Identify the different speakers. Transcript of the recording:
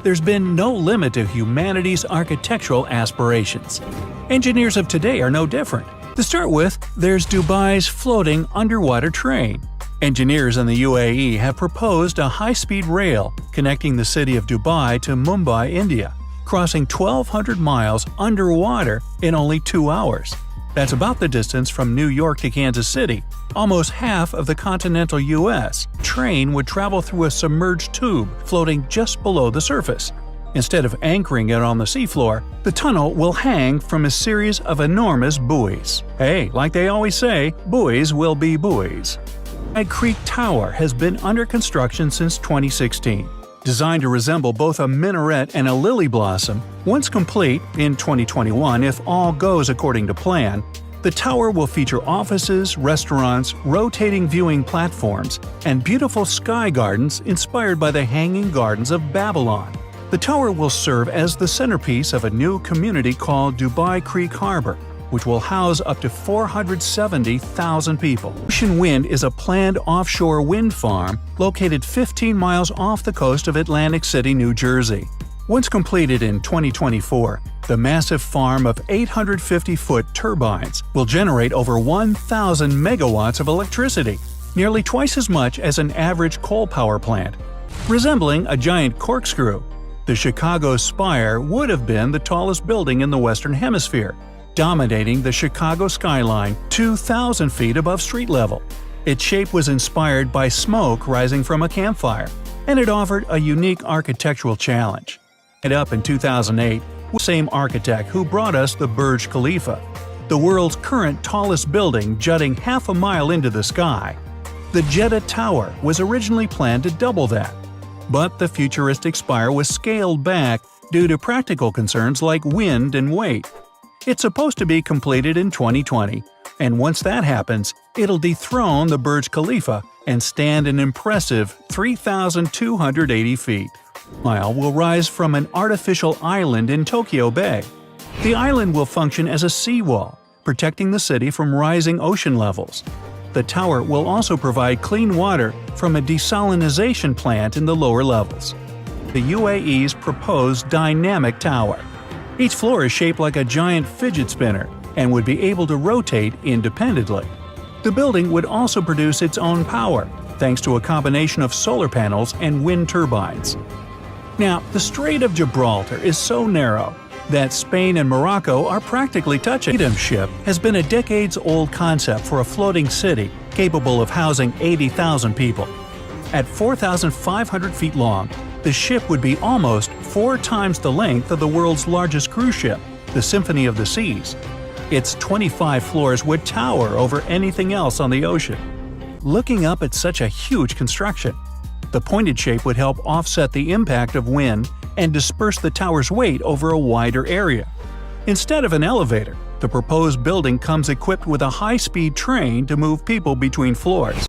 Speaker 1: there's been no limit to humanity's architectural aspirations. Engineers of today are no different. To start with, there's Dubai's floating underwater train. Engineers in the UAE have proposed a high-speed rail connecting the city of Dubai to Mumbai, India, crossing 1,200 miles underwater in only 2 hours. That's about the distance from New York to Kansas City, almost half of the continental U.S. Train would travel through a submerged tube floating just below the surface. Instead of anchoring it on the seafloor, the tunnel will hang from a series of enormous buoys. Hey, like they always say, buoys will be buoys. Dubai Creek Tower has been under construction since 2016. Designed to resemble both a minaret and a lily blossom, once complete in 2021 if all goes according to plan, the tower will feature offices, restaurants, rotating viewing platforms, and beautiful sky gardens inspired by the Hanging Gardens of Babylon. The tower will serve as the centerpiece of a new community called Dubai Creek Harbor, which will house up to 470,000 people. Ocean Wind is a planned offshore wind farm located 15 miles off the coast of Atlantic City, New Jersey. Once completed in 2024, the massive farm of 850-foot turbines will generate over 1,000 megawatts of electricity, nearly twice as much as an average coal power plant. Resembling a giant corkscrew, the Chicago Spire would have been the tallest building in the Western Hemisphere, dominating the Chicago skyline 2,000 feet above street level. Its shape was inspired by smoke rising from a campfire, and it offered a unique architectural challenge. It up in 2008 with the same architect who brought us the Burj Khalifa, the world's current tallest building jutting half a mile into the sky. The Jeddah Tower was originally planned to double that, but the futuristic spire was scaled back due to practical concerns like wind and weight. It's supposed to be completed in 2020, and once that happens, it'll dethrone the Burj Khalifa and stand an impressive 3,280 feet. Mile will rise from an artificial island in Tokyo Bay. The island will function as a seawall, protecting the city from rising ocean levels. The tower will also provide clean water from a desalination plant in the lower levels. The UAE's proposed dynamic tower. Each floor is shaped like a giant fidget spinner and would be able to rotate independently. The building would also produce its own power, thanks to a combination of solar panels and wind turbines. Now, the Strait of Gibraltar is so narrow that Spain and Morocco are practically touching. The Freedom Ship has been a decades-old concept for a floating city capable of housing 80,000 people. At 4,500 feet long, the ship would be almost 4 times the length of the world's largest cruise ship, the Symphony of the Seas. Its 25 floors would tower over anything else on the ocean. Looking up at such a huge construction, the pointed shape would help offset the impact of wind and disperse the tower's weight over a wider area. Instead of an elevator, the proposed building comes equipped with a high-speed train to move people between floors.